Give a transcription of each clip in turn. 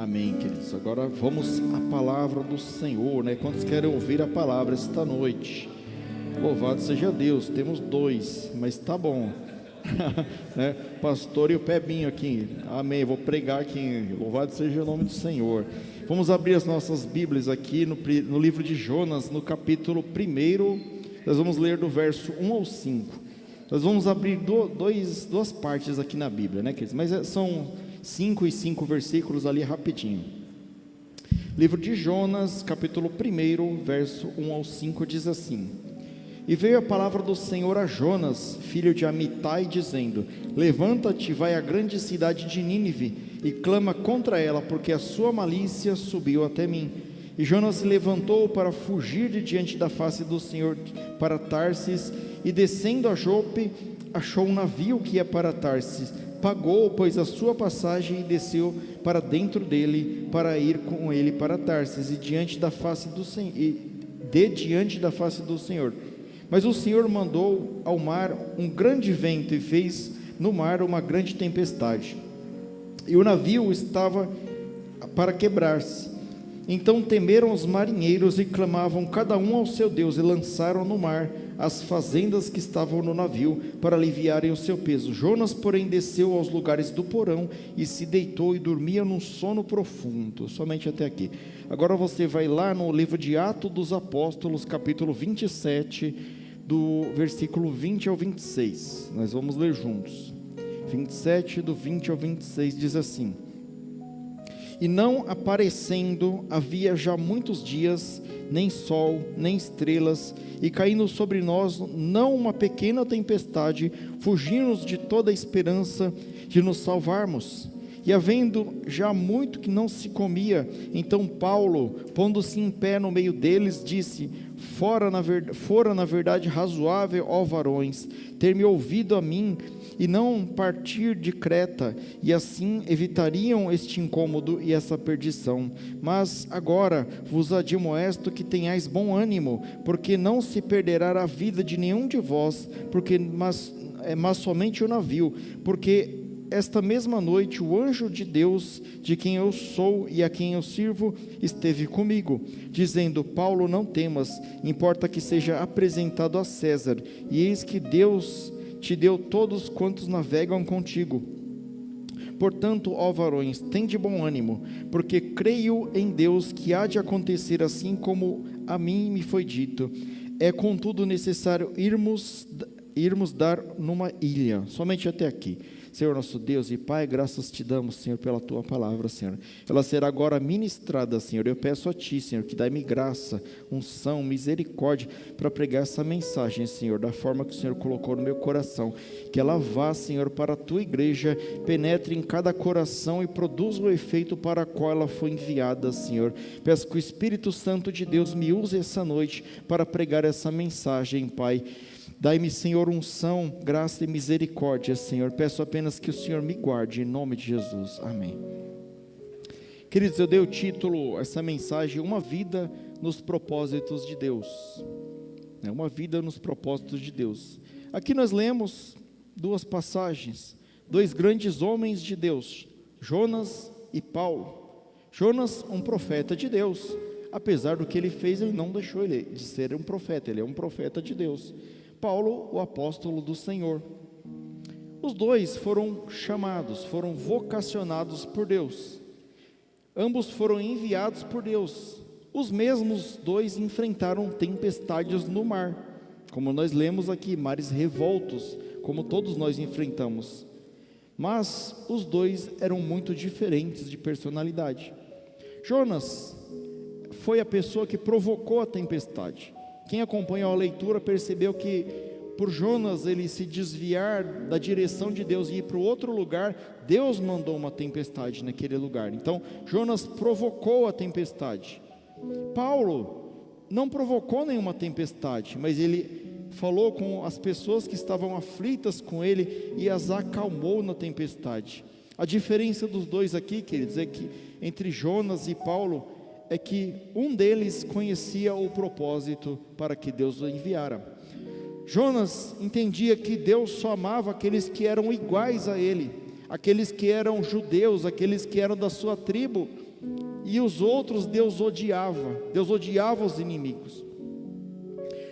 Amém, queridos. Agora vamos à palavra do Senhor, né? Quantos querem ouvir a palavra esta noite? Louvado seja Deus. Temos dois, mas tá bom. Né? Pastor e o Pebinho aqui. Amém. Vou pregar aqui. Louvado seja o nome do Senhor. Vamos abrir as nossas Bíblias aqui no livro de Jonas, no capítulo 1. Nós vamos ler do verso 1 ao 5. Nós vamos abrir duas partes aqui na Bíblia, né, queridos? Mas são 5 e 5 versículos ali rapidinho. Livro de Jonas, capítulo 1, verso 1 ao 5, diz assim: E veio a palavra do Senhor a Jonas, filho de Amitai, dizendo: Levanta-te, vai à grande cidade de Nínive, e clama contra ela, porque a sua malícia subiu até mim. E Jonas se levantou para fugir de diante da face do Senhor para Tarsis, e descendo a Jope, achou um navio que ia para Tarsis. Pagou, pois, a sua passagem e desceu para dentro dele, para ir com ele para Tarsis, e diante da face do Senhor. Mas o Senhor mandou ao mar um grande vento, e fez no mar uma grande tempestade, e o navio estava para quebrar-se. Então temeram os marinheiros e clamavam cada um ao seu Deus, e lançaram no mar as fazendas que estavam no navio, para aliviarem o seu peso. Jonas, porém, desceu aos lugares do porão, e se deitou e dormia num sono profundo. Somente até aqui. Agora você vai lá no livro de Atos dos Apóstolos, capítulo 27, do versículo 20 ao 26. Nós vamos ler juntos. 27, do 20 ao 26, diz assim: E não aparecendo havia já muitos dias, nem sol, nem estrelas, e caindo sobre nós não uma pequena tempestade, fugindo-nos de toda a esperança de nos salvarmos. E havendo já muito que não se comia, então Paulo, pondo-se em pé no meio deles, disse: Fora na verdade razoável, ó varões, ter-me ouvido a mim, e não partir de Creta, e assim evitariam este incômodo e essa perdição. Mas agora vos admoesto que tenhais bom ânimo, porque não se perderá a vida de nenhum de vós, mas somente o navio, porque esta mesma noite o anjo de Deus, de quem eu sou e a quem eu sirvo, esteve comigo, dizendo: Paulo, não temas, importa que seja apresentado a César, e eis que Deus te deu todos quantos navegam contigo. Portanto, ó varões, tende bom ânimo, porque creio em Deus que há de acontecer assim como a mim me foi dito. É contudo necessário irmos dar numa ilha. Somente até aqui. Senhor nosso Deus e Pai, graças te damos, Senhor, pela tua palavra, Senhor. Ela será agora ministrada, Senhor. Eu peço a ti, Senhor, que dai-me graça, unção, misericórdia para pregar essa mensagem, Senhor, da forma que o Senhor colocou no meu coração. Que ela vá, Senhor, para a tua igreja, penetre em cada coração e produza o efeito para o qual ela foi enviada, Senhor. Peço que o Espírito Santo de Deus me use essa noite para pregar essa mensagem, Pai. Dai-me, Senhor, unção, graça e misericórdia, Senhor. Peço apenas que o Senhor me guarde, em nome de Jesus. Amém. Queridos, eu dei o título a essa mensagem: Uma vida nos propósitos de Deus. Uma vida nos propósitos de Deus. Aqui nós lemos duas passagens, dois grandes homens de Deus, Jonas e Paulo. Jonas, um profeta de Deus. Apesar do que ele fez, ele não deixou ele de ser um profeta, ele é um profeta de Deus. Paulo, o apóstolo do Senhor. Os dois foram chamados, foram vocacionados por Deus. Ambos foram enviados por Deus. Os mesmos dois enfrentaram tempestades no mar, como nós lemos aqui, mares revoltos, como todos nós enfrentamos. Mas os dois eram muito diferentes de personalidade. Jonas foi a pessoa que provocou a tempestade. Quem acompanhou a leitura percebeu que, por Jonas ele se desviar da direção de Deus e ir para o outro lugar, Deus mandou uma tempestade naquele lugar. Então Jonas provocou a tempestade. Paulo não provocou nenhuma tempestade, mas ele falou com as pessoas que estavam aflitas com ele e as acalmou na tempestade. A diferença dos dois aqui, queridos, é que entre Jonas e Paulo é que um deles conhecia o propósito para que Deus o enviara. Jonas entendia que Deus só amava aqueles que eram iguais a ele, aqueles que eram judeus, aqueles que eram da sua tribo, e os outros Deus odiava os inimigos.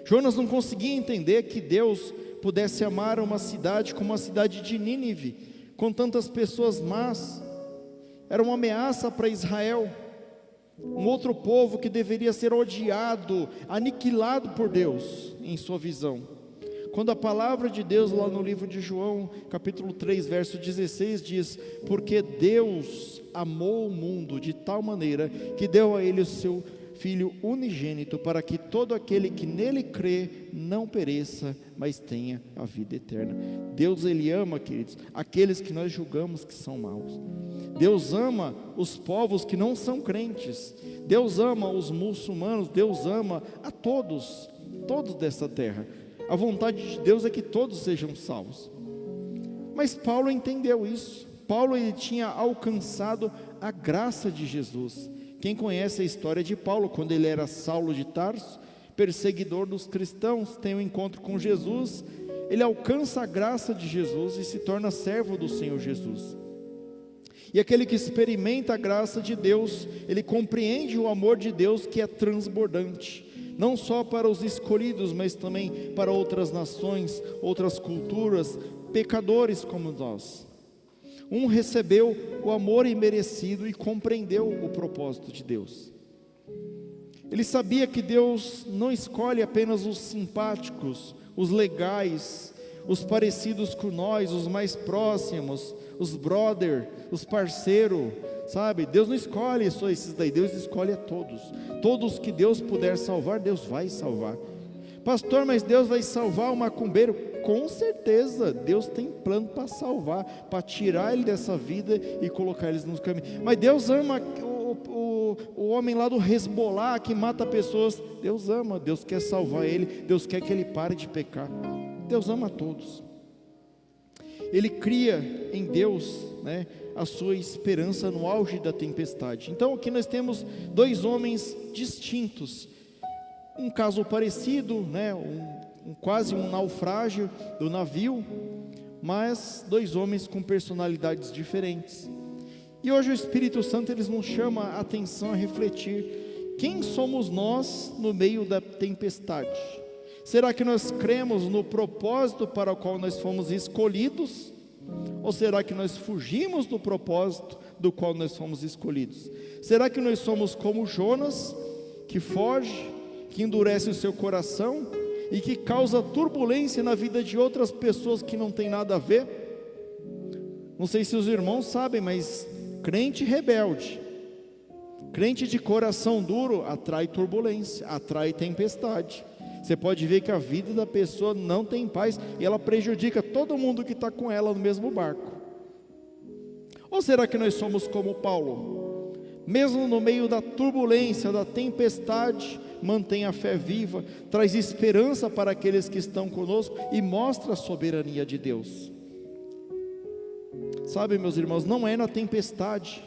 Jonas não conseguia entender que Deus pudesse amar uma cidade como a cidade de Nínive, com tantas pessoas más. Era uma ameaça para Israel, um outro povo que deveria ser odiado, aniquilado por Deus, em sua visão. Quando a palavra de Deus lá no livro de João, capítulo 3, verso 16 diz: porque Deus amou o mundo de tal maneira que deu a ele o seu Filho unigênito, para que todo aquele que nele crê não pereça, mas tenha a vida eterna. Deus, Ele ama, queridos, aqueles que nós julgamos que são maus. Deus ama os povos que não são crentes. Deus ama os muçulmanos. Deus ama a todos dessa terra. A vontade de Deus é que todos sejam salvos. Mas Paulo entendeu isso. Paulo, ele tinha alcançado a graça de Jesus. Quem conhece a história de Paulo, quando ele era Saulo de Tarso, perseguidor dos cristãos, tem um encontro com Jesus, ele alcança a graça de Jesus e se torna servo do Senhor Jesus. E aquele que experimenta a graça de Deus, ele compreende o amor de Deus que é transbordante, não só para os escolhidos, mas também para outras nações, outras culturas, pecadores como nós. Um recebeu o amor imerecido e compreendeu o propósito de Deus. Ele sabia que Deus não escolhe apenas os simpáticos, os legais, os parecidos com nós, os mais próximos, os brother, os parceiros, sabe? Deus não escolhe só esses daí, Deus escolhe a todos. Todos que Deus puder salvar, Deus vai salvar. Pastor, mas Deus vai salvar o macumbeiro? Com certeza, Deus tem plano para salvar, para tirar ele dessa vida e colocar eles nos caminhos. Mas Deus ama o homem lá do Hezbollah que mata pessoas. Deus ama, Deus quer salvar ele, Deus quer que ele pare de pecar. Deus ama a todos. Ele cria em Deus, né, a sua esperança no auge da tempestade. Então aqui nós temos dois homens distintos, um caso parecido, né, quase um naufrágio do navio, mas dois homens com personalidades diferentes. E hoje o Espírito Santo nos chama a atenção a refletir: quem somos nós no meio da tempestade? Será que nós cremos no propósito para o qual nós fomos escolhidos? Ou será que nós fugimos do propósito do qual nós fomos escolhidos? Será que nós somos como Jonas, que foge, que endurece o seu coração e que causa turbulência na vida de outras pessoas que não tem nada a ver? Não sei se os irmãos sabem, mas crente rebelde, crente de coração duro, atrai turbulência, atrai tempestade. Você pode ver que a vida da pessoa não tem paz e ela prejudica todo mundo que está com ela no mesmo barco. Ou será que nós somos como Paulo? Mesmo no meio da turbulência, da tempestade, mantém a fé viva, traz esperança para aqueles que estão conosco e mostra a soberania de Deus. Sabe, meus irmãos, não é na tempestade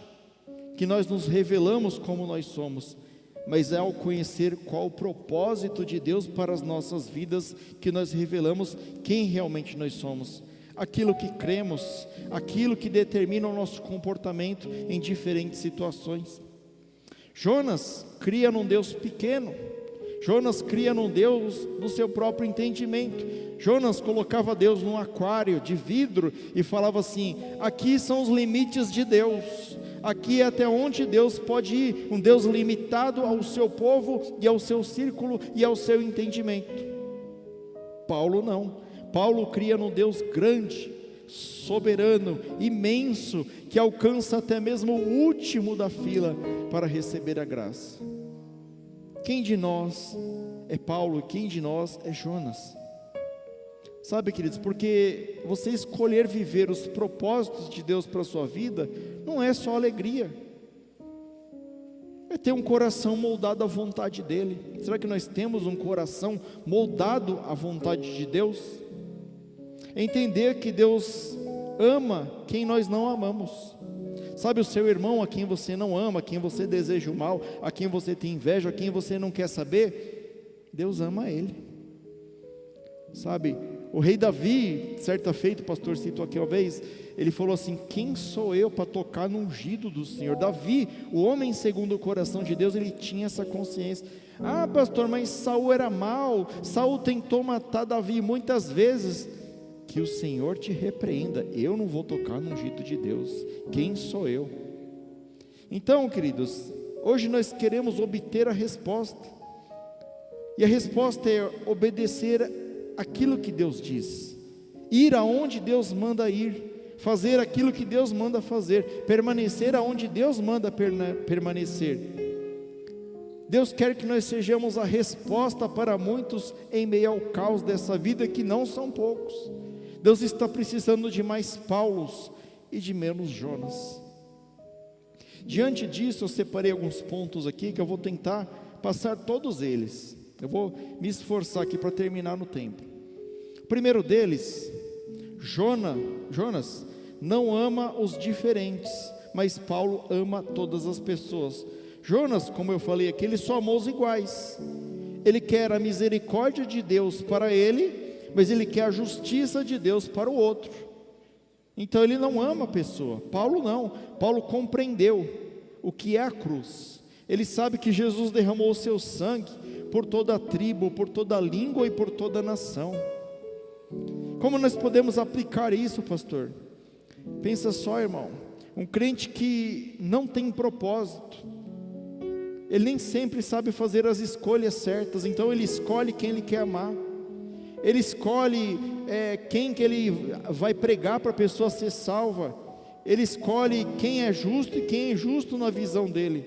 que nós nos revelamos como nós somos, mas é ao conhecer qual o propósito de Deus para as nossas vidas que nós revelamos quem realmente nós somos, aquilo que cremos, aquilo que determina o nosso comportamento em diferentes situações. Jonas cria num Deus pequeno, Jonas cria num Deus do seu próprio entendimento. Jonas colocava Deus num aquário de vidro e falava assim: aqui são os limites de Deus, aqui é até onde Deus pode ir, um Deus limitado ao seu povo e ao seu círculo e ao seu entendimento. Paulo não, Paulo cria num Deus grande, soberano, imenso, que alcança até mesmo o último da fila para receber a graça. Quem de nós é Paulo e quem de nós é Jonas? Sabe, queridos, porque você escolher viver os propósitos de Deus para a sua vida não é só alegria, é ter um coração moldado à vontade dEle. Será que nós temos um coração moldado à vontade de Deus? É entender que Deus ama quem nós não amamos. Sabe, o seu irmão a quem você não ama, a quem você deseja o mal, a quem você tem inveja, a quem você não quer saber, Deus ama ele. Sabe, O rei Davi, certa feita, o pastor citou aqui uma vez, ele falou assim: quem sou eu para tocar no ungido do Senhor? Davi, o homem segundo o coração de Deus, ele tinha essa consciência. Ah, pastor, mas Saul era mau, Saul tentou matar Davi muitas vezes. Que o Senhor te repreenda, eu não vou tocar no ungido de Deus, quem sou eu? Então, queridos, hoje nós queremos obter a resposta, e a resposta é obedecer aquilo que Deus diz, ir aonde Deus manda ir, fazer aquilo que Deus manda fazer, permanecer aonde Deus manda permanecer. Deus quer que nós sejamos a resposta para muitos em meio ao caos dessa vida, que não são poucos. Deus está precisando de mais Paulos e de menos Jonas. Diante disso, eu separei alguns pontos aqui que eu vou tentar passar todos eles. Eu vou me esforçar aqui para terminar no tempo. O primeiro deles, Jonas não ama os diferentes, mas Paulo ama todas as pessoas. Jonas, como eu falei aqui, ele só amou os iguais. Ele quer a misericórdia de Deus para ele, mas ele quer a justiça de Deus para o outro. Então ele não ama a pessoa. Paulo não. Paulo compreendeu o que é a cruz. Ele sabe que Jesus derramou o seu sangue por toda a tribo, por toda a língua e por toda a nação. Como nós podemos aplicar isso, pastor? Pensa só, irmão, um crente que não tem propósito, ele nem sempre sabe fazer as escolhas certas, então ele escolhe quem ele quer amar, ele escolhe quem que ele vai pregar para a pessoa ser salva, ele escolhe quem é justo e quem é injusto na visão dele,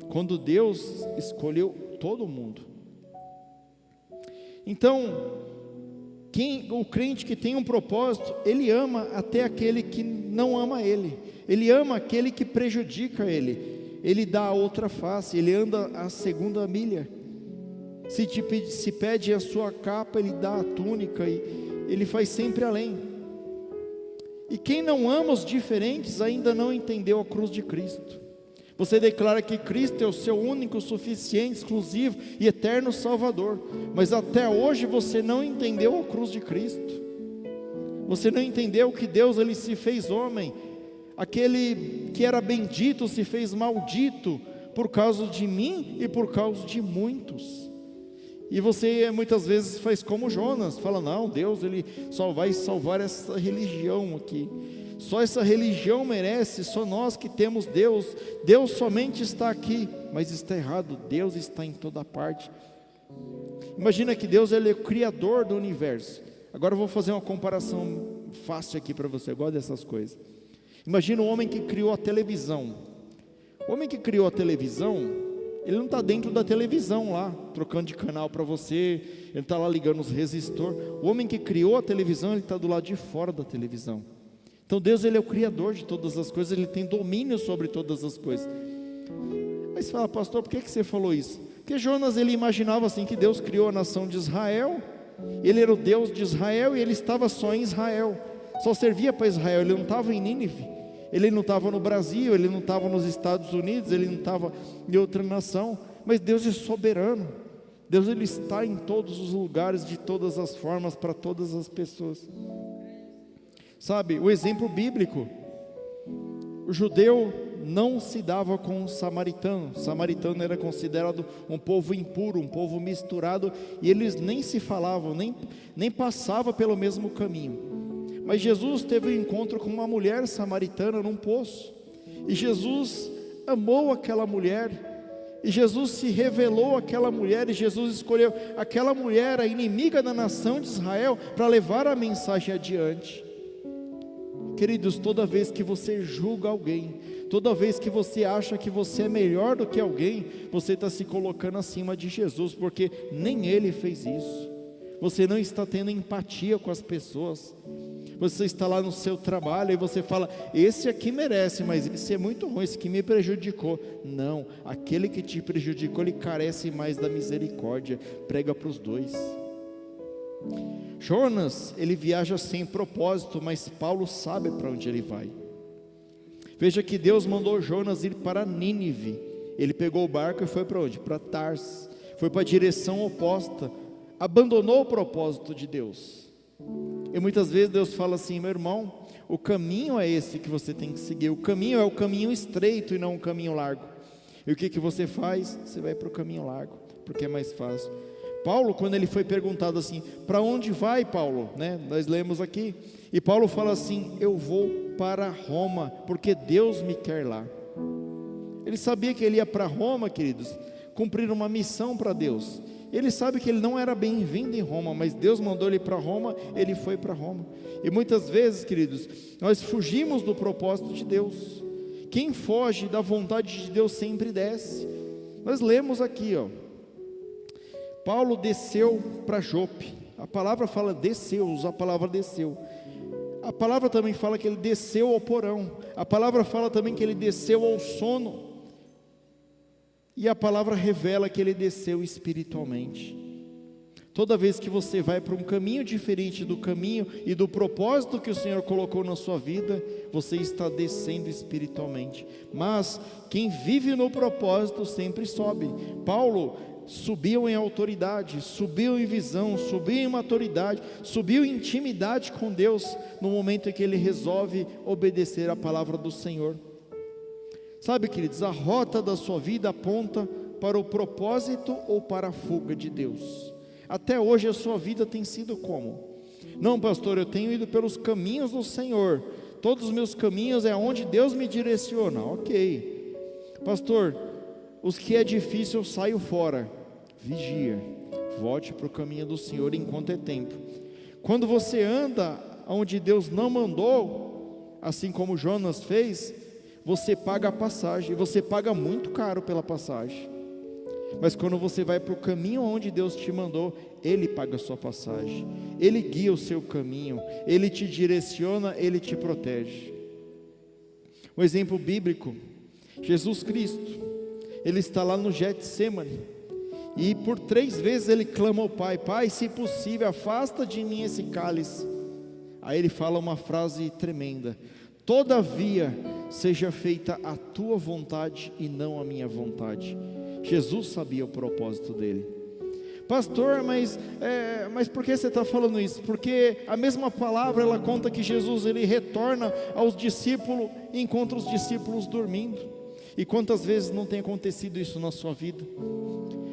quando Deus escolheu todo mundo. Então, o crente que tem um propósito, ele ama até aquele que não ama ele, ele ama aquele que prejudica ele, ele dá a outra face, ele anda a segunda milha. Se pede a sua capa, ele dá a túnica, e ele faz sempre além. E quem não ama os diferentes ainda não entendeu a cruz de Cristo. Você declara que Cristo é o seu único, suficiente, exclusivo e eterno Salvador, mas até hoje você não entendeu a cruz de Cristo. Você não entendeu que Deus, ele se fez homem, aquele que era bendito se fez maldito por causa de mim e por causa de muitos. E você muitas vezes faz como Jonas, fala: não, Deus, ele só vai salvar essa religião aqui, só essa religião merece, só nós que temos Deus, Deus somente está aqui. Mas está errado, Deus está em toda parte. Imagina que Deus, ele é o criador do universo. Agora eu vou fazer uma comparação fácil aqui para você, eu gosto dessas coisas. Imagina o homem que criou a televisão. O homem que criou a televisão, ele não está dentro da televisão lá, trocando de canal para você, ele está lá ligando os resistores. O homem que criou a televisão, ele está do lado de fora da televisão. Então Deus, ele é o criador de todas as coisas, ele tem domínio sobre todas as coisas. Aí você fala: pastor, por que você falou isso? Porque Jonas, ele imaginava assim, que Deus criou a nação de Israel, ele era o Deus de Israel e ele estava só em Israel, só servia para Israel, ele não estava em Nínive. Ele não estava no Brasil, ele não estava nos Estados Unidos, ele não estava em outra nação. Mas Deus é soberano. Deus, ele está em todos os lugares, de todas as formas, para todas as pessoas. Sabe, o exemplo bíblico, o judeu não se dava com o samaritano. O samaritano era considerado um povo impuro, um povo misturado, e eles nem se falavam, nem passavam pelo mesmo caminho. Mas Jesus teve um encontro com uma mulher samaritana num poço, e Jesus amou aquela mulher, e Jesus se revelou àquela mulher, e Jesus escolheu aquela mulher, a inimiga da nação de Israel, para levar a mensagem adiante. Queridos, toda vez que você julga alguém, toda vez que você acha que você é melhor do que alguém, você está se colocando acima de Jesus, porque nem ele fez isso. Você não está tendo empatia com as pessoas. Você está lá no seu trabalho e você fala: esse aqui merece, mas esse é muito ruim, esse aqui me prejudicou. Não, aquele que te prejudicou, ele carece mais da misericórdia. Prega para os dois. Jonas, ele viaja sem propósito, mas Paulo sabe para onde ele vai. Veja que Deus mandou Jonas ir para Nínive. Ele pegou o barco e foi para onde? Para Tarsis. Foi para a direção oposta, abandonou o propósito de Deus. E muitas vezes Deus fala assim: meu irmão, o caminho é esse que você tem que seguir, o caminho é o caminho estreito e não o caminho largo. E o que você faz? Você vai para o caminho largo, porque é mais fácil. Paulo, quando ele foi perguntado assim: para onde vai, Paulo? Nós lemos aqui, e Paulo fala assim: eu vou para Roma, porque Deus me quer lá. Ele sabia que ele ia para Roma, queridos, cumprir uma missão para Deus. Ele sabe que ele não era bem-vindo em Roma, mas Deus mandou ele para Roma, ele foi para Roma. E muitas vezes, queridos, nós fugimos do propósito de Deus. Quem foge da vontade de Deus sempre desce. Nós lemos aqui, Paulo desceu para Jope. A palavra fala desceu, usa a palavra desceu. A palavra também fala que ele desceu ao porão. A palavra fala também que ele desceu ao sono. E a palavra revela que ele desceu espiritualmente. Toda vez que você vai para um caminho diferente do caminho e do propósito que o Senhor colocou na sua vida, você está descendo espiritualmente. Mas quem vive no propósito sempre sobe. Paulo subiu em autoridade, subiu em visão, subiu em maturidade, subiu em intimidade com Deus, no momento em que ele resolve obedecer a palavra do Senhor. Sabe, queridos, a rota da sua vida aponta para o propósito ou para a fuga de Deus. Até hoje a sua vida tem sido como? Não, pastor, eu tenho ido pelos caminhos do Senhor, todos os meus caminhos é onde Deus me direciona. Ok, pastor, os que é difícil eu saio fora. Vigia, volte para o caminho do Senhor enquanto é tempo. Quando você anda onde Deus não mandou, assim como Jonas fez, você paga a passagem, você paga muito caro pela passagem. Mas quando você vai para o caminho onde Deus te mandou, Ele paga a sua passagem, Ele guia o seu caminho, Ele te direciona, Ele te protege. Um exemplo bíblico, Jesus Cristo, Ele está lá no Getsemane, e por 3 vezes Ele clama ao Pai: Pai, se possível, afasta de mim esse cálice. Aí Ele fala uma frase tremenda: todavia, seja feita a tua vontade e não a minha vontade. Jesus sabia o propósito dele. Pastor, mas por que você está falando isso? Porque a mesma palavra, ela conta que Jesus, ele retorna aos discípulos e encontra os discípulos dormindo. E quantas vezes não tem acontecido isso na sua vida?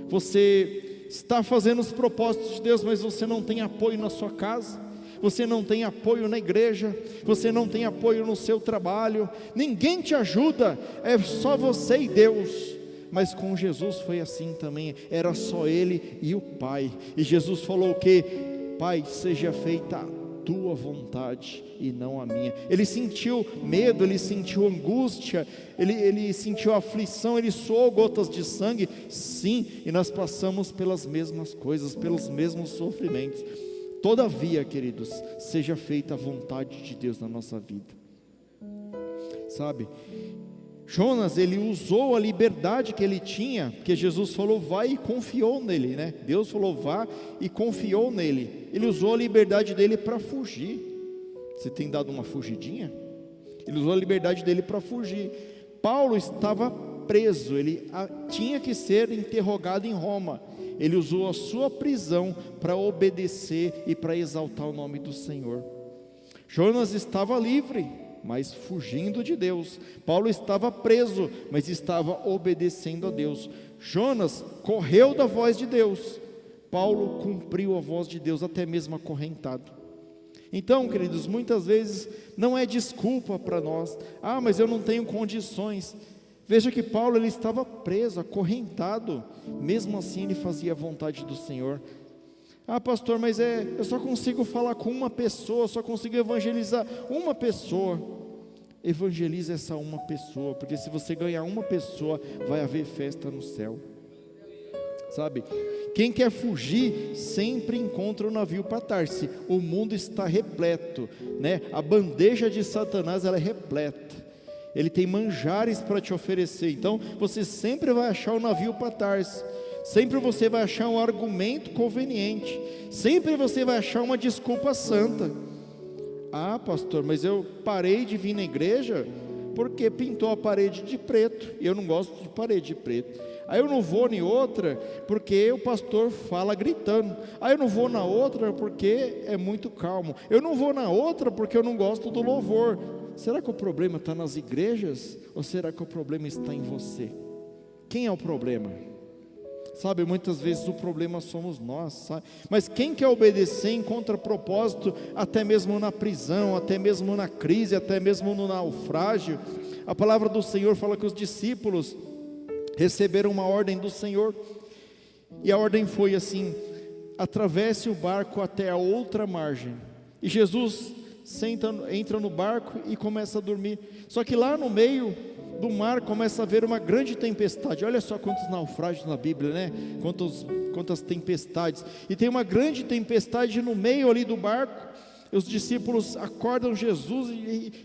Você está fazendo os propósitos de Deus, mas você não tem apoio na sua casa, você não tem apoio na igreja, você não tem apoio no seu trabalho, ninguém te ajuda, é só você e Deus. Mas com Jesus foi assim também, era só Ele e o Pai. E Jesus falou o quê? Pai, seja feita a tua vontade e não a minha. Ele sentiu medo, ele sentiu angústia, ele sentiu aflição, ele suou gotas de sangue. Sim, e nós passamos pelas mesmas coisas, pelos mesmos sofrimentos. Todavia, queridos, seja feita a vontade de Deus na nossa vida. Sabe, Jonas, ele usou a liberdade que ele tinha, porque Jesus falou vai e confiou nele, Deus falou vá e confiou nele. Ele usou a liberdade dele para fugir. Você tem dado uma fugidinha? Ele usou a liberdade dele para fugir. Paulo estava preso, ele tinha que ser interrogado em Roma. Ele usou a sua prisão para obedecer e para exaltar o nome do Senhor. Jonas estava livre, mas fugindo de Deus. Paulo estava preso, mas estava obedecendo a Deus. Jonas correu da voz de Deus, Paulo cumpriu a voz de Deus, até mesmo acorrentado. Então, queridos, muitas vezes não é desculpa para nós: mas eu não tenho condições. Veja que Paulo, ele estava preso, acorrentado, mesmo assim ele fazia a vontade do Senhor. Pastor, mas eu só consigo falar com uma pessoa, só consigo evangelizar uma pessoa. Evangelize essa uma pessoa, porque se você ganhar uma pessoa, vai haver festa no céu. Sabe, quem quer fugir, sempre encontra o navio para Tarse. O mundo está repleto, a bandeja de Satanás, ela é repleta. Ele tem manjares para te oferecer, então você sempre vai achar o navio para Tarse. Sempre você vai achar um argumento conveniente, sempre você vai achar uma desculpa santa. Pastor, mas eu parei de vir na igreja porque pintou a parede de preto, e eu não gosto de parede de preto. Aí eu não vou em outra, porque o pastor fala gritando. Aí eu não vou na outra, porque é muito calmo. Eu não vou na outra, porque eu não gosto do louvor. Será que o problema está nas igrejas? Ou será que o problema está em você? Quem é o problema? Sabe, muitas vezes o problema somos nós, sabe? Mas quem quer obedecer encontra propósito, até mesmo na prisão, até mesmo na crise, até mesmo no naufrágio. A palavra do Senhor fala que os discípulos receberam uma ordem do Senhor, e a ordem foi assim: atravesse o barco até a outra margem. E Jesus entra no barco e começa a dormir. Só que lá no meio do mar começa a haver uma grande tempestade. Olha só quantos naufrágios na Bíblia, né? Quantas tempestades. E tem uma grande tempestade no meio ali do barco. Os discípulos acordam Jesus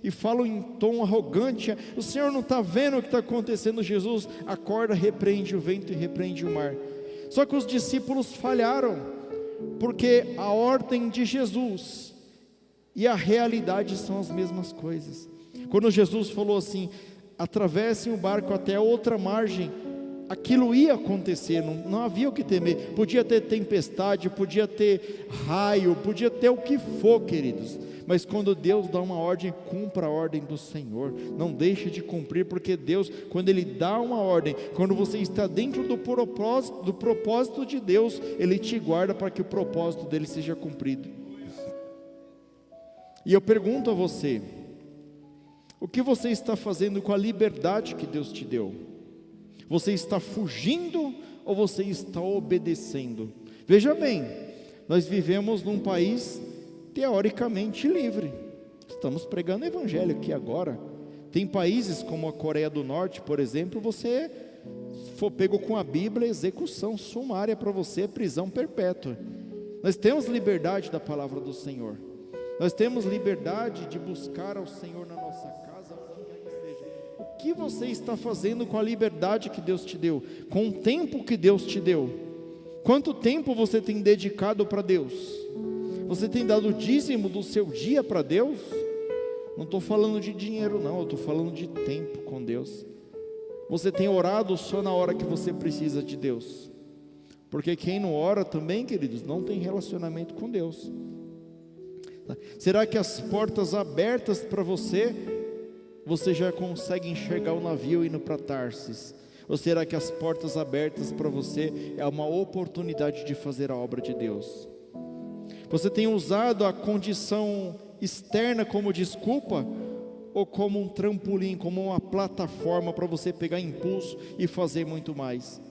e falam em tom arrogante: o Senhor não está vendo o que está acontecendo? Jesus acorda, repreende o vento e repreende o mar. Só que os discípulos falharam, porque a ordem de Jesus e a realidade são as mesmas coisas. Quando Jesus falou assim: atravessem o barco até a outra margem, aquilo ia acontecer, não havia o que temer. Podia ter tempestade, podia ter raio, podia ter o que for, queridos, mas quando Deus dá uma ordem, cumpra a ordem do Senhor, não deixe de cumprir, porque Deus, quando Ele dá uma ordem, quando você está dentro do propósito de Deus, Ele te guarda para que o propósito dele seja cumprido. E eu pergunto a você: o que você está fazendo com a liberdade que Deus te deu? Você está fugindo ou você está obedecendo? Veja bem, nós vivemos num país teoricamente livre. Estamos pregando o evangelho aqui agora. Tem países como a Coreia do Norte, por exemplo, você for pego com a Bíblia, execução sumária para você, prisão perpétua. Nós temos liberdade da palavra do Senhor. Nós temos liberdade de buscar ao Senhor na nossa casa, onde quer que seja. O que você está fazendo com a liberdade que Deus te deu? Com o tempo que Deus te deu? Quanto tempo você tem dedicado para Deus? Você tem dado o dízimo do seu dia para Deus? Não estou falando de dinheiro não, eu estou falando de tempo com Deus. Você tem orado só na hora que você precisa de Deus? Porque quem não ora também, queridos, não tem relacionamento com Deus. Será que as portas abertas para você já consegue enxergar o navio indo para Tarsis? Ou será que as portas abertas para você é uma oportunidade de fazer a obra de Deus? Você tem usado a condição externa como desculpa, ou como um trampolim, como uma plataforma para você pegar impulso e fazer muito mais?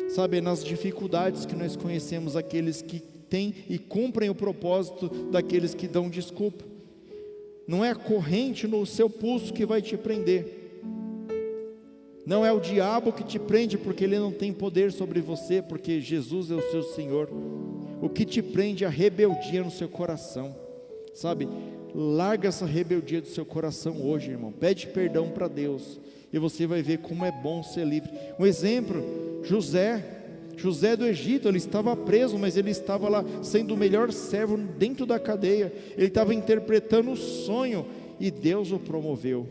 Sabe, nas dificuldades que nós conhecemos aqueles que têm e cumprem o propósito daqueles que dão desculpa. Não é a corrente no seu pulso que vai te prender. Não é o diabo que te prende, porque ele não tem poder sobre você, porque Jesus é o seu Senhor. O que te prende é a rebeldia no seu coração. Sabe, larga essa rebeldia do seu coração hoje, irmão. Pede perdão para Deus, e você vai ver como é bom ser livre. Um exemplo: José do Egito, ele estava preso, mas ele estava lá sendo o melhor servo dentro da cadeia. Ele estava interpretando o sonho, e Deus o promoveu.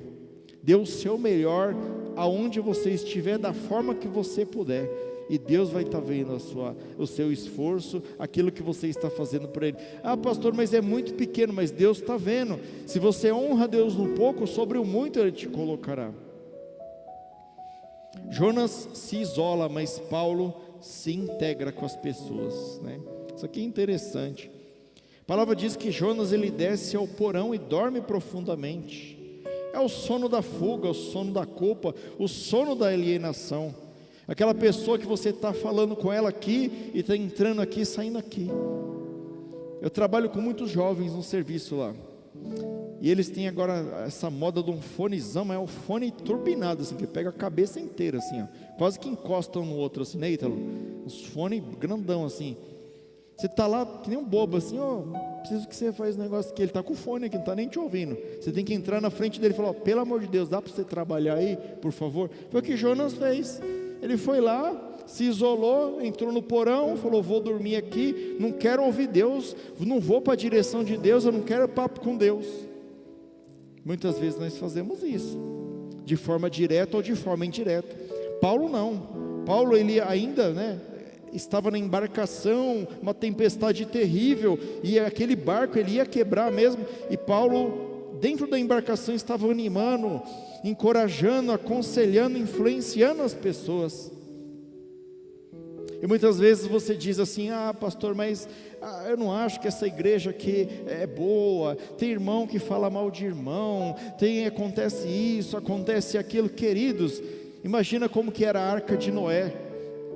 Dê o seu melhor aonde você estiver, da forma que você puder, e Deus vai estar vendo o seu esforço, aquilo que você está fazendo por Ele. Ah, pastor, mas é muito pequeno. Mas Deus está vendo. Se você honra Deus no pouco, sobre o muito Ele te colocará. Jonas se isola, mas Paulo se integra com as pessoas, né? Isso aqui é interessante. A palavra diz que Jonas, ele desce ao porão e dorme profundamente. É o sono da fuga, o sono da culpa, o sono da alienação. Aquela pessoa que você está falando com ela aqui, e está entrando aqui e saindo aqui. Eu trabalho com muitos jovens no serviço lá, e eles têm agora essa moda de um fonezão, mas é um fone turbinado, assim, que pega a cabeça inteira, assim, ó, quase que encostam um no outro, assim, né, Ítalo? Uns fones grandão, assim. Você está lá, que nem um bobo, assim: ó, preciso que você faça um negócio aqui. Ele está com o fone aqui, não está nem te ouvindo. Você tem que entrar na frente dele e falar: ó, pelo amor de Deus, dá para você trabalhar aí, por favor? Foi o que Jonas fez. Ele foi lá, se isolou, entrou no porão, falou: vou dormir aqui, não quero ouvir Deus, não vou para a direção de Deus, eu não quero papo com Deus. Muitas vezes nós fazemos isso, de forma direta ou de forma indireta. Paulo não. Paulo, ele ainda, estava na embarcação, uma tempestade terrível, e aquele barco ele ia quebrar mesmo, e Paulo, dentro da embarcação, estava animando, encorajando, aconselhando, influenciando as pessoas. E muitas vezes você diz assim: pastor, mas eu não acho que essa igreja aqui é boa, tem irmão que fala mal de irmão, acontece isso, acontece aquilo. Queridos, imagina como que era a arca de Noé,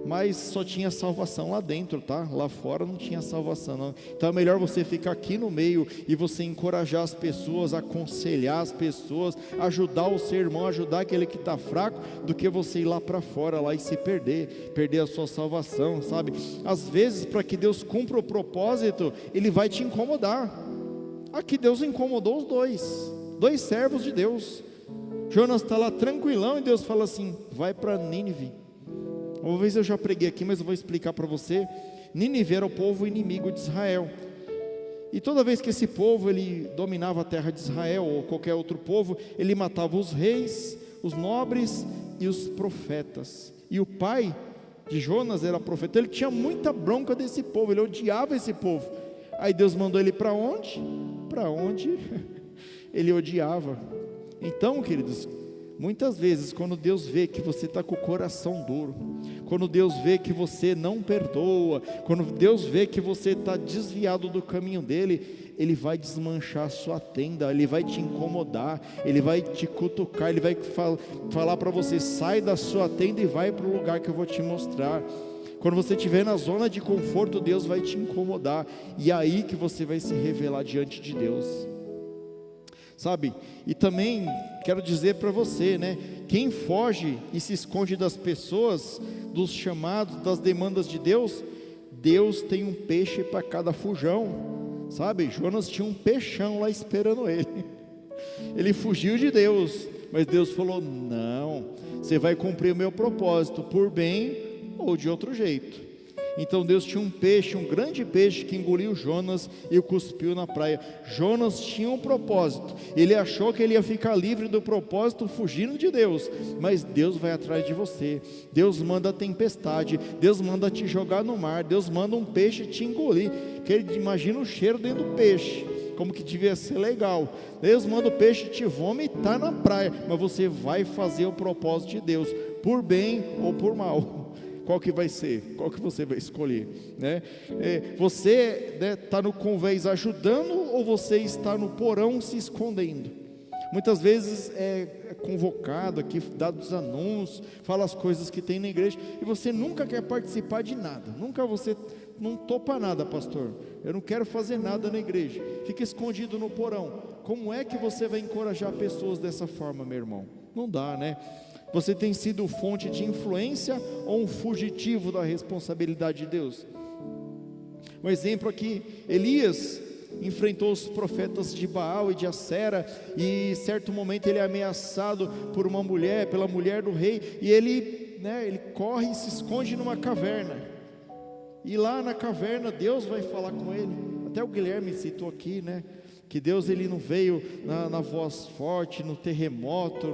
mas só tinha salvação lá dentro, tá? Lá fora não tinha salvação, não. Então é melhor você ficar aqui no meio e você encorajar as pessoas, aconselhar as pessoas, ajudar o seu irmão, ajudar aquele que está fraco, do que você ir lá para fora lá e se perder a sua salvação, sabe? Às vezes, para que Deus cumpra o propósito, Ele vai te incomodar. Aqui Deus incomodou os dois servos de Deus. Jonas está lá tranquilão e Deus fala assim: vai para Nínive. Uma vez eu já preguei aqui, mas eu vou explicar para você. Nínive era o povo inimigo de Israel, e toda vez que esse povo ele dominava a terra de Israel ou qualquer outro povo, ele matava os reis, os nobres e os profetas. E o pai de Jonas era profeta. Ele tinha muita bronca desse povo, ele odiava esse povo. Aí Deus mandou ele para onde? Para onde ele odiava. Então, queridos, muitas vezes, quando Deus vê que você está com o coração duro, quando Deus vê que você não perdoa, quando Deus vê que você está desviado do caminho dele, Ele vai desmanchar a sua tenda, Ele vai te incomodar, Ele vai te cutucar, Ele vai falar para você: sai da sua tenda e vai para o lugar que eu vou te mostrar. Quando você estiver na zona de conforto, Deus vai te incomodar, e é aí que você vai se revelar diante de Deus. Sabe, e também quero dizer para você, quem foge e se esconde das pessoas, dos chamados, das demandas de Deus, Deus tem um peixe para cada fujão, sabe? Jonas tinha um peixão lá esperando ele fugiu de Deus, mas Deus falou: não, você vai cumprir o meu propósito, por bem ou de outro jeito. Então Deus tinha um peixe, um grande peixe, que engoliu Jonas e o cuspiu na praia. Jonas tinha um propósito, ele achou que ele ia ficar livre do propósito fugindo de Deus, mas Deus vai atrás de você. Deus manda a tempestade, Deus manda te jogar no mar, Deus manda um peixe te engolir. Imagina o cheiro dentro do peixe, como que devia ser legal. Deus manda o peixe te vomitar na praia, mas você vai fazer o propósito de Deus, por bem ou por mal. Qual que vai ser? Qual que você vai escolher? Você está no convés ajudando, ou você está no porão se escondendo? Muitas vezes é convocado aqui, dá os anúncios, fala as coisas que tem na igreja, e você nunca quer participar de nada, você não topa nada: pastor, eu não quero fazer nada na igreja, fica escondido no porão. Como é que você vai encorajar pessoas dessa forma, meu irmão? Não dá, Você tem sido fonte de influência ou um fugitivo da responsabilidade de Deus? Um exemplo aqui: Elias enfrentou os profetas de Baal e de Acera, e em certo momento ele é ameaçado por uma mulher, pela mulher do rei, e ele corre e se esconde numa caverna, e lá na caverna Deus vai falar com ele. Até o Guilherme citou aqui, que Deus ele não veio na voz forte, no terremoto,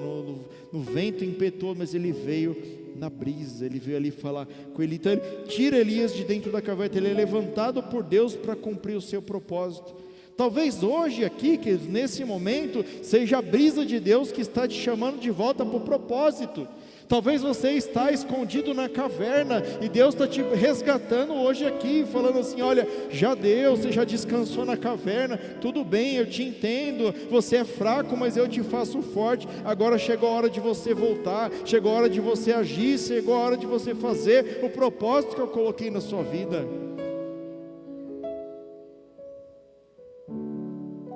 no vento impetuoso, mas ele veio na brisa, ele veio ali falar com ele. Então ele tira Elias de dentro da caverna, ele é levantado por Deus para cumprir o seu propósito. Talvez hoje aqui, que nesse momento, seja a brisa de Deus que está te chamando de volta para o propósito. Talvez você está escondido na caverna e Deus está te resgatando hoje aqui, falando assim: olha, já deu, você já descansou na caverna, tudo bem, eu te entendo, você é fraco, mas eu te faço forte. Agora chegou a hora de você voltar, chegou a hora de você agir, chegou a hora de você fazer o propósito que eu coloquei na sua vida.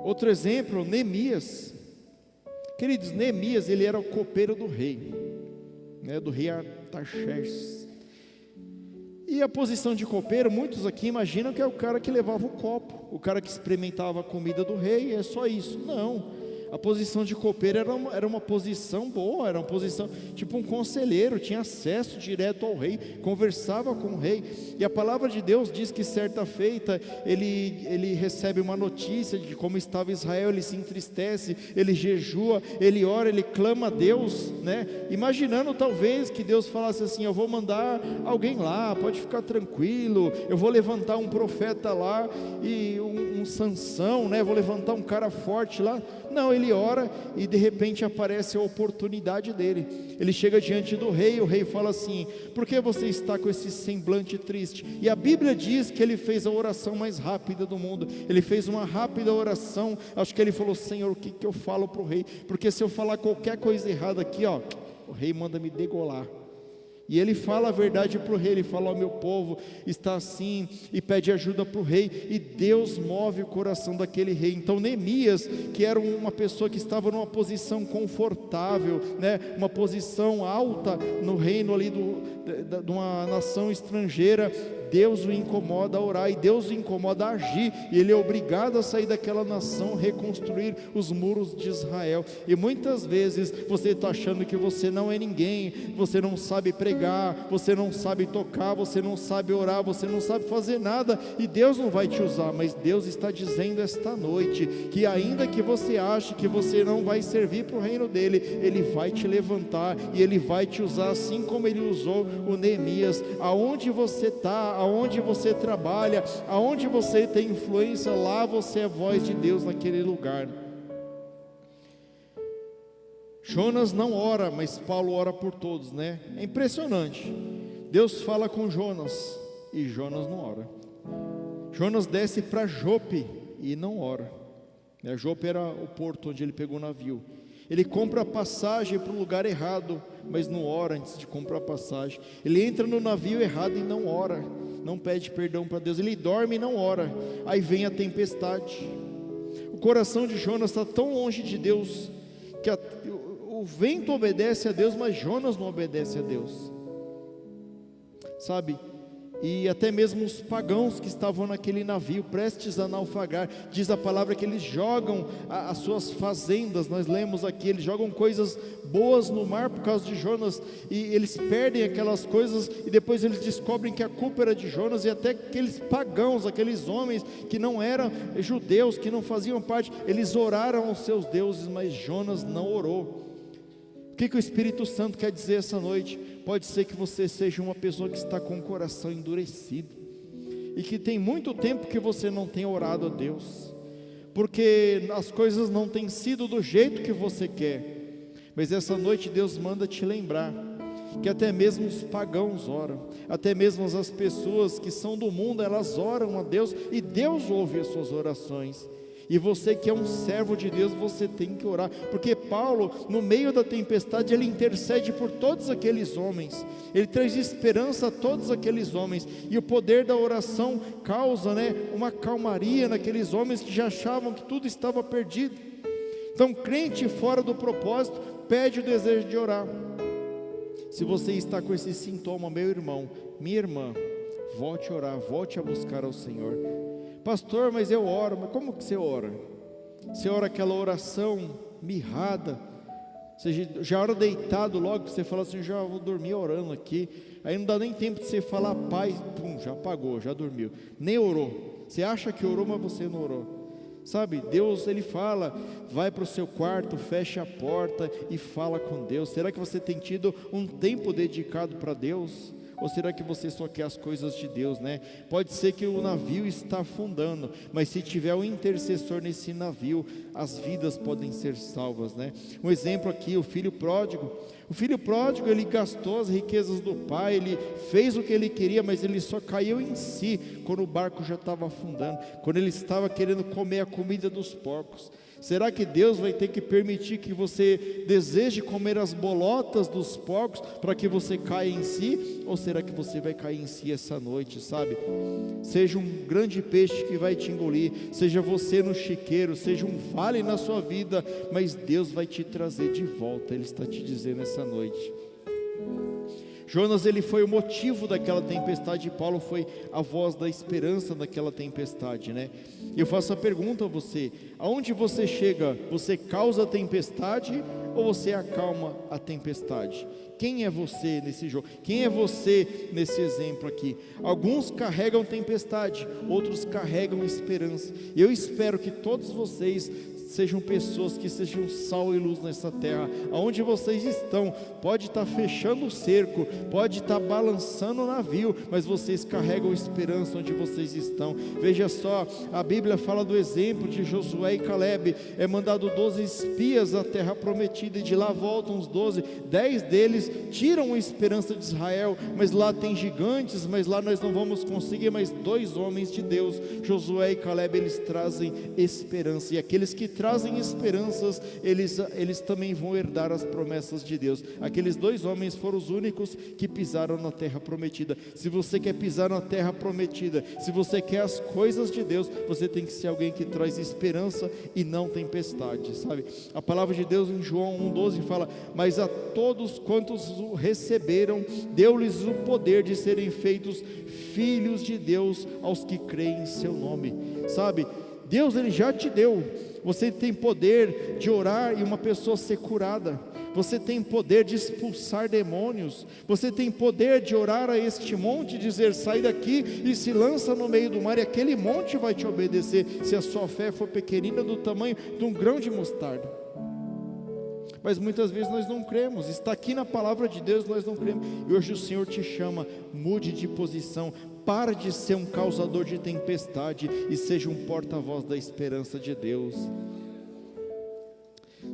Outro exemplo, Neemias. Queridos, Neemias, ele era o copeiro do rei, do rei Artaxerxes. E a posição de copeiro, muitos aqui imaginam que é o cara que levava o copo, o cara que experimentava a comida do rei, é só isso. Não, A posição de copeiro era uma posição boa, era uma posição tipo um conselheiro, tinha acesso direto ao rei, conversava com o rei. E a palavra de Deus diz que certa feita ele recebe uma notícia de como estava Israel, ele se entristece, ele jejua, ele ora, ele clama a Deus, né? Imaginando talvez que Deus falasse assim: eu vou mandar alguém lá, pode ficar tranquilo, eu vou levantar um profeta lá, e um Sansão, né? Vou levantar um cara forte lá. Não, ele ora e de repente aparece a oportunidade dele. Ele chega diante do rei, o rei fala assim: por que você está com esse semblante triste? E a Bíblia diz que ele fez a oração mais rápida do mundo. Ele fez uma rápida oração. Acho que ele falou: Senhor, o que eu falo para o rei? Porque se eu falar qualquer coisa errada aqui, ó, o rei manda me degolar. E ele fala a verdade para o rei, ele fala: ó, meu povo está assim, e pede ajuda para o rei, e Deus move o coração daquele rei. Então Neemias, que era uma pessoa que estava numa posição confortável, né, uma posição alta no reino ali de uma nação estrangeira, Deus o incomoda a orar, e Deus o incomoda a agir, e ele é obrigado a sair daquela nação, reconstruir os muros de Israel. E muitas vezes você está achando que você não é ninguém, você não sabe pregar, você não sabe tocar, você não sabe orar, você não sabe fazer nada, e Deus não vai te usar. Mas Deus está dizendo esta noite, que ainda que você ache que você não vai servir para o reino dele, ele vai te levantar, e ele vai te usar, assim como ele usou o Neemias. Aonde você está, aonde você trabalha, aonde você tem influência, lá você é voz de Deus naquele lugar. Jonas não ora, mas Paulo ora por todos, né? É impressionante. Deus fala com Jonas e Jonas não ora. Jonas desce para Jope e não ora. Jope era o porto onde ele pegou o navio. Ele compra a passagem para o lugar errado, mas não ora antes de comprar a passagem. Ele entra no navio errado e não ora, não pede perdão para Deus. Ele dorme e não ora. Aí vem a tempestade. O coração de Jonas está tão longe de Deus que o vento obedece a Deus, mas Jonas não obedece a Deus, sabe? E até mesmo os pagãos que estavam naquele navio, prestes a naufragar, diz a palavra que eles jogam as suas fazendas. Nós lemos aqui, eles jogam coisas boas no mar por causa de Jonas, e eles perdem aquelas coisas, e depois eles descobrem que a culpa era de Jonas. E até aqueles pagãos, aqueles homens que não eram judeus, que não faziam parte, eles oraram aos seus deuses, mas Jonas não orou. O que o Espírito Santo quer dizer essa noite? Pode ser que você seja uma pessoa que está com o coração endurecido, e que tem muito tempo que você não tem orado a Deus, porque as coisas não têm sido do jeito que você quer. Mas essa noite Deus manda te lembrar que até mesmo os pagãos oram, até mesmo as pessoas que são do mundo, elas oram a Deus, e Deus ouve as suas orações. E você que é um servo de Deus, você tem que orar, porque Paulo, no meio da tempestade, ele intercede por todos aqueles homens, ele traz esperança a todos aqueles homens, e o poder da oração causa, uma calmaria naqueles homens que já achavam que tudo estava perdido. Então, crente fora do propósito, pede o desejo de orar. Se você está com esse sintoma, meu irmão, minha irmã, volte a orar, volte a buscar ao Senhor. Pastor, mas eu oro. Mas como que você ora? Você ora aquela oração mirrada, você já ora deitado logo, você fala assim: já vou dormir orando aqui. Aí não dá nem tempo de você falar Pai, pum, já apagou, já dormiu, nem orou. Você acha que orou, mas você não orou. Sabe, Deus, Ele fala: vai para o seu quarto, fecha a porta e fala com Deus. Será que você tem tido um tempo dedicado para Deus? Ou será que você só quer as coisas de Deus, Pode ser que o navio está afundando, mas se tiver um intercessor nesse navio, as vidas podem ser salvas, Um exemplo aqui, o filho pródigo. O filho pródigo, ele gastou as riquezas do pai, ele fez o que ele queria, mas ele só caiu em si quando o barco já estava afundando, quando ele estava querendo comer a comida dos porcos. Será que Deus vai ter que permitir que você deseje comer as bolotas dos porcos para que você caia em si? Ou será que você vai cair em si essa noite, sabe? Seja um grande peixe que vai te engolir, seja você no chiqueiro, seja um vale na sua vida, mas Deus vai te trazer de volta. Ele está te dizendo essa noite. Jonas, ele foi o motivo daquela tempestade, e Paulo foi a voz da esperança daquela tempestade, né? Eu faço a pergunta a você: aonde você chega, você causa a tempestade ou você acalma a tempestade? Quem é você nesse jogo? Quem é você nesse exemplo aqui? Alguns carregam tempestade, outros carregam esperança. E eu espero que todos vocês sejam pessoas que sejam sal e luz nessa terra. Aonde vocês estão, pode estar fechando o cerco, pode estar balançando o navio, mas vocês carregam esperança onde vocês estão. Veja só, a Bíblia fala do exemplo de Josué e Caleb. É mandado 12 espias à terra prometida, e de lá voltam os 12, 10 deles tiram a esperança de Israel, mas lá tem gigantes, mas lá nós não vamos conseguir. Mas 2 homens de Deus, Josué e Caleb, eles trazem esperança, e aqueles que trazem esperanças, eles também vão herdar as promessas de Deus. Aqueles 2 homens foram os únicos que pisaram na terra prometida. Se você quer pisar na terra prometida, se você quer as coisas de Deus, você tem que ser alguém que traz esperança e não tempestade, sabe? A palavra de Deus em João 1,12 fala: mas a todos quantos o receberam, deu-lhes o poder de serem feitos filhos de Deus, aos que creem em seu nome. Sabe, Deus, ele já te deu. Você tem poder de orar e uma pessoa ser curada. Você tem poder de expulsar demônios. Você tem poder de orar a este monte e dizer: sai daqui e se lança no meio do mar, e aquele monte vai te obedecer, se a sua fé for pequenina, do tamanho de um grão de mostarda. Mas muitas vezes nós não cremos. Está aqui na palavra de Deus, nós não cremos. E hoje o Senhor te chama: mude de posição. Pare de ser um causador de tempestade e seja um porta-voz da esperança de Deus.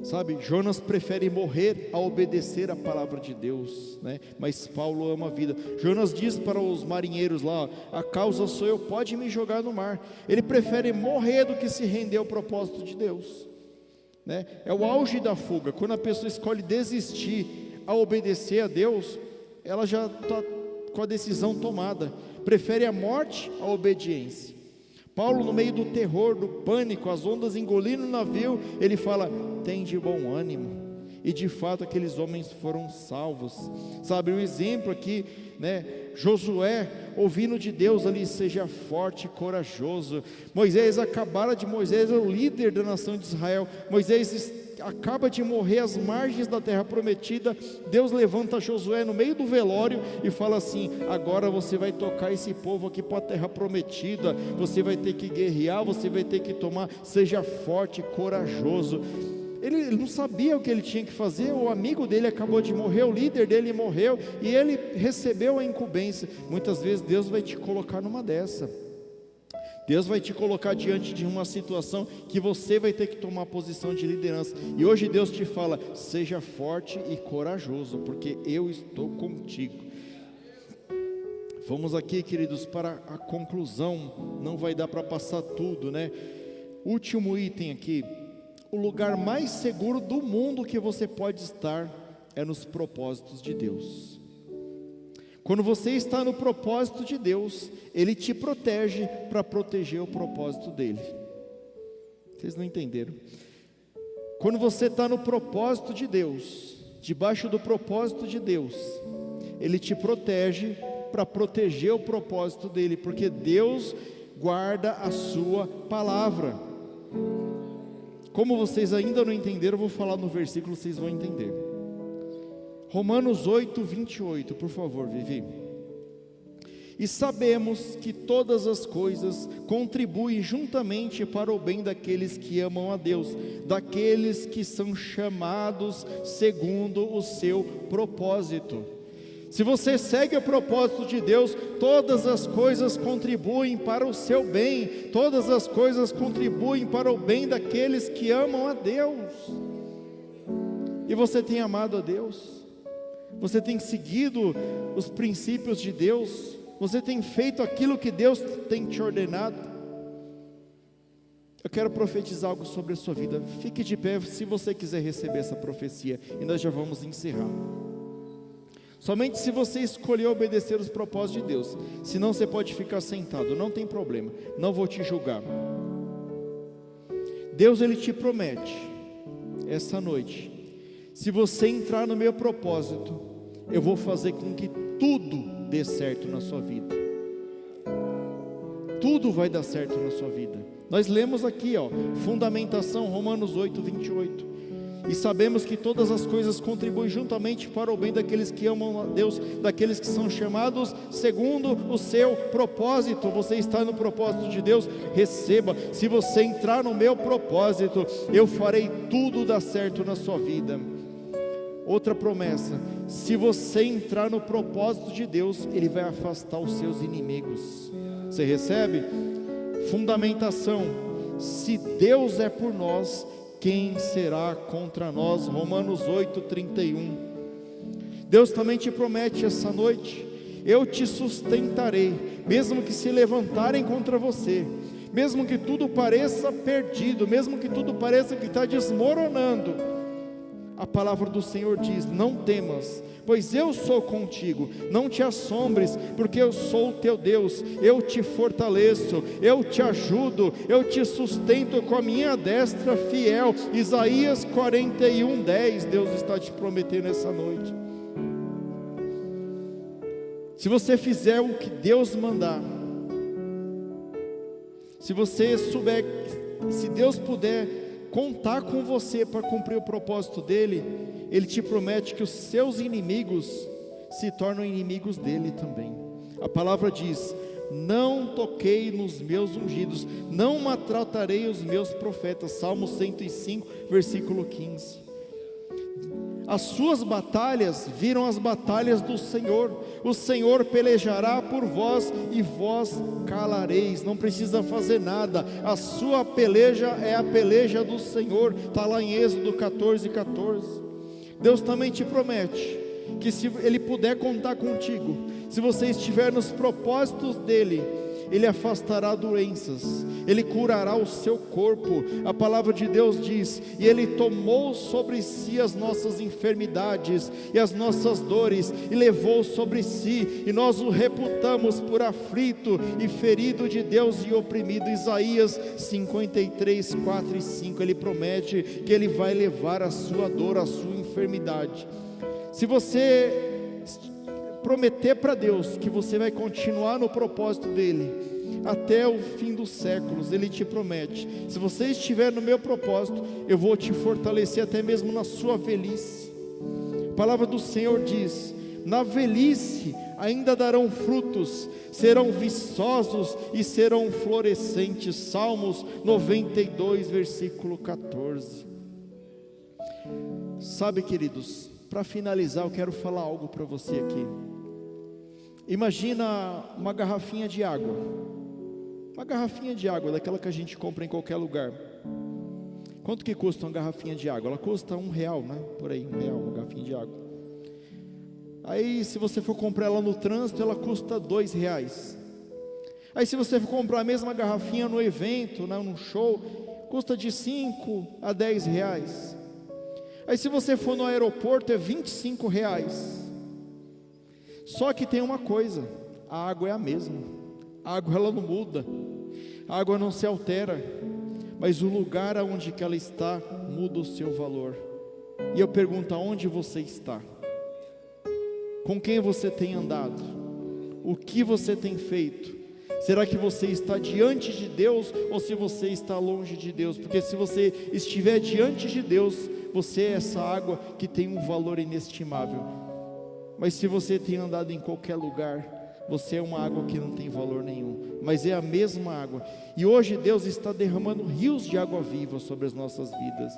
Sabe, Jonas prefere morrer a obedecer a palavra de Deus, né? Mas Paulo ama a vida. Jonas diz para os marinheiros lá: a causa sou eu, pode me jogar no mar. Ele prefere morrer do que se render ao propósito de Deus, né? É o auge da fuga. Quando a pessoa escolhe desistir a obedecer a Deus, ela já está com a decisão tomada. Prefere a morte à obediência. Paulo, no meio do terror, do pânico, as ondas engolindo o navio, ele fala: tem de bom ânimo. E de fato aqueles homens foram salvos. Sabe, um exemplo aqui, né? Josué, ouvindo de Deus ali: seja forte e corajoso. Moisés é o líder da nação de Israel. Moisés acaba de morrer às margens da terra prometida. Deus levanta Josué no meio do velório e fala assim: agora você vai tocar esse povo aqui para a terra prometida, você vai ter que guerrear, você vai ter que tomar, seja forte e corajoso. Ele não sabia o que ele tinha que fazer. O amigo dele acabou de morrer, o líder dele morreu, e ele recebeu a incumbência. Muitas vezes Deus vai te colocar numa dessa. Deus vai te colocar diante de uma situação que você vai ter que tomar posição de liderança. E hoje Deus te fala: seja forte e corajoso, porque eu estou contigo. Vamos aqui, queridos, para a conclusão. Não vai dar para passar tudo, né? Último item aqui: o lugar mais seguro do mundo que você pode estar é nos propósitos de Deus. Quando você está no propósito de Deus, Ele te protege para proteger o propósito dEle. Vocês não entenderam? Quando você está no propósito de Deus, debaixo do propósito de Deus, Ele te protege para proteger o propósito dEle, porque Deus guarda a sua palavra. Como vocês ainda não entenderam, eu vou falar no versículo, vocês vão entender. Romanos 8, 28, por favor, Vivi. E sabemos que todas as coisas contribuem juntamente para o bem daqueles que amam a Deus, daqueles que são chamados segundo o seu propósito. Se você segue o propósito de Deus, todas as coisas contribuem para o seu bem, todas as coisas contribuem para o bem daqueles que amam a Deus. E você tem amado a Deus? Você tem seguido os princípios de Deus? Você tem feito aquilo que Deus tem te ordenado? Eu quero profetizar algo sobre a sua vida. Fique de pé se você quiser receber essa profecia, e nós já vamos encerrar. Somente se você escolher obedecer os propósitos de Deus. Senão você pode ficar sentado, não tem problema, não vou te julgar. Deus, Ele te promete essa noite: se você entrar no meu propósito, eu vou fazer com que tudo dê certo na sua vida. Tudo vai dar certo na sua vida. Nós lemos aqui, fundamentação, Romanos 8, 28. E sabemos que todas as coisas contribuem juntamente para o bem daqueles que amam a Deus, daqueles que são chamados segundo o seu propósito. Você está no propósito de Deus? Receba. Se você entrar no meu propósito, eu farei tudo dar certo na sua vida. Outra promessa: se você entrar no propósito de Deus, Ele vai afastar os seus inimigos. Você recebe? Fundamentação: se Deus é por nós, quem será contra nós? Romanos 8, 31. Deus também te promete essa noite: eu te sustentarei, mesmo que se levantarem contra você, mesmo que tudo pareça perdido, mesmo que tudo pareça que está desmoronando. A palavra do Senhor diz: não temas, pois eu sou contigo. Não te assombres, porque eu sou o teu Deus. Eu te fortaleço, eu te ajudo, eu te sustento com a minha destra fiel. Isaías 41, 10. Deus está te prometendo essa noite. Se você fizer o que Deus mandar, se você souber, se Deus puder contar com você para cumprir o propósito dele, Ele te promete que os seus inimigos se tornam inimigos dele também. A palavra diz: não toquei nos meus ungidos, não maltratarei os meus profetas. Salmo 105, versículo 15. As suas batalhas viram as batalhas do Senhor. O Senhor pelejará por vós e vós calareis. Não precisa fazer nada. A sua peleja é a peleja do Senhor. Está lá em Êxodo 14, 14. Deus também te promete que se Ele puder contar contigo, se você estiver nos propósitos dEle, Ele afastará doenças, Ele curará o seu corpo. A palavra de Deus diz: e Ele tomou sobre si as nossas enfermidades e as nossas dores, e levou sobre si, e nós o reputamos por aflito e ferido de Deus e oprimido. Isaías 53, 4 e 5. Ele promete que Ele vai levar a sua dor, a sua enfermidade. Se você prometer para Deus que você vai continuar no propósito dele até o fim dos séculos, Ele te promete: se você estiver no meu propósito, eu vou te fortalecer até mesmo na sua velhice. A palavra do Senhor diz: na velhice ainda darão frutos, serão viçosos e serão florescentes. Salmos 92, versículo 14. Sabe, queridos, para finalizar, eu quero falar algo para você aqui. Imagina uma garrafinha de água. Uma garrafinha de água, daquela que a gente compra em qualquer lugar. Quanto que custa uma garrafinha de água? Ela custa R$1, né? Por aí, R$1, uma garrafinha de água. Aí, se você for comprar ela no trânsito, ela custa R$2. Aí, se você for comprar a mesma garrafinha no evento, né, num show, custa de R$5 a R$10. Aí, se você for no aeroporto, é R$25. Só que tem uma coisa: a água é a mesma. A água, ela não muda, a água não se altera, mas o lugar aonde que ela está muda o seu valor. E eu pergunto: aonde você está? Com quem você tem andado? O que você tem feito? Será que você está diante de Deus ou se você está longe de Deus? Porque se você estiver diante de Deus, você é essa água que tem um valor inestimável. Mas se você tem andado em qualquer lugar, você é uma água que não tem valor nenhum, mas é a mesma água. E hoje Deus está derramando rios de água viva sobre as nossas vidas.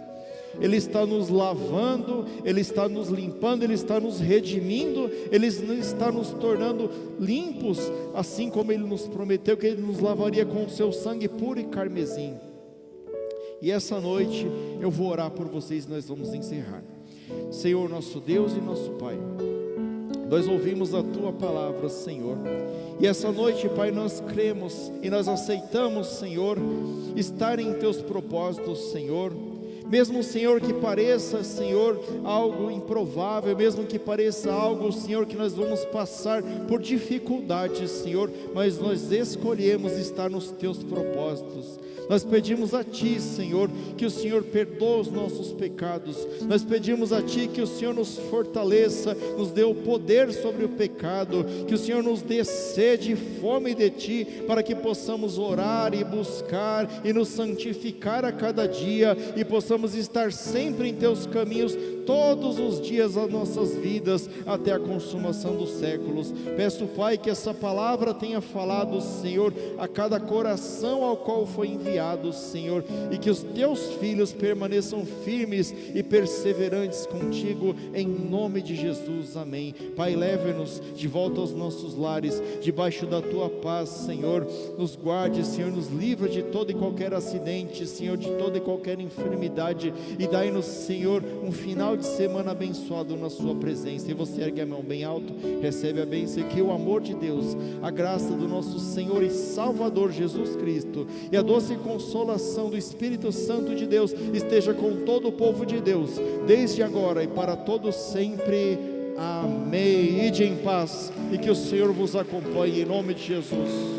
Ele está nos lavando, Ele está nos limpando, Ele está nos redimindo, Ele está nos tornando limpos, assim como Ele nos prometeu que Ele nos lavaria com o seu sangue puro e carmesim. E essa noite eu vou orar por vocês e nós vamos encerrar. Senhor, nosso Deus e nosso Pai, nós ouvimos a Tua palavra, Senhor, e essa noite, Pai, nós cremos e nós aceitamos, Senhor, estar em Teus propósitos, Senhor. mesmo, Senhor, que pareça, Senhor, algo improvável, mesmo que pareça algo, Senhor, que nós vamos passar por dificuldades, Senhor, mas nós escolhemos estar nos Teus propósitos. Nós pedimos a Ti, Senhor, que o Senhor perdoe os nossos pecados. Nós pedimos a Ti que o Senhor nos fortaleça, nos dê o poder sobre o pecado, que o Senhor nos dê sede e fome de Ti, para que possamos orar e buscar e nos santificar a cada dia, e possamos estar sempre em Teus caminhos todos os dias das nossas vidas, até a consumação dos séculos. Peço, Pai, que essa palavra tenha falado, Senhor, a cada coração ao qual foi enviado, Senhor, e que os Teus filhos permaneçam firmes e perseverantes contigo, em nome de Jesus, amém. Pai, leve-nos de volta aos nossos lares, debaixo da Tua paz, Senhor, nos guarde, Senhor, nos livra de todo e qualquer acidente, Senhor, de toda e qualquer enfermidade, e dai-nos, Senhor, um final de semana abençoado na Sua presença. E você ergue a mão bem alto, recebe a bênção, e que o amor de Deus, a graça do nosso Senhor e Salvador Jesus Cristo, e a doce consolação do Espírito Santo de Deus esteja com todo o povo de Deus, desde agora e para todos sempre, amém. Ide em paz, e que o Senhor vos acompanhe, em nome de Jesus.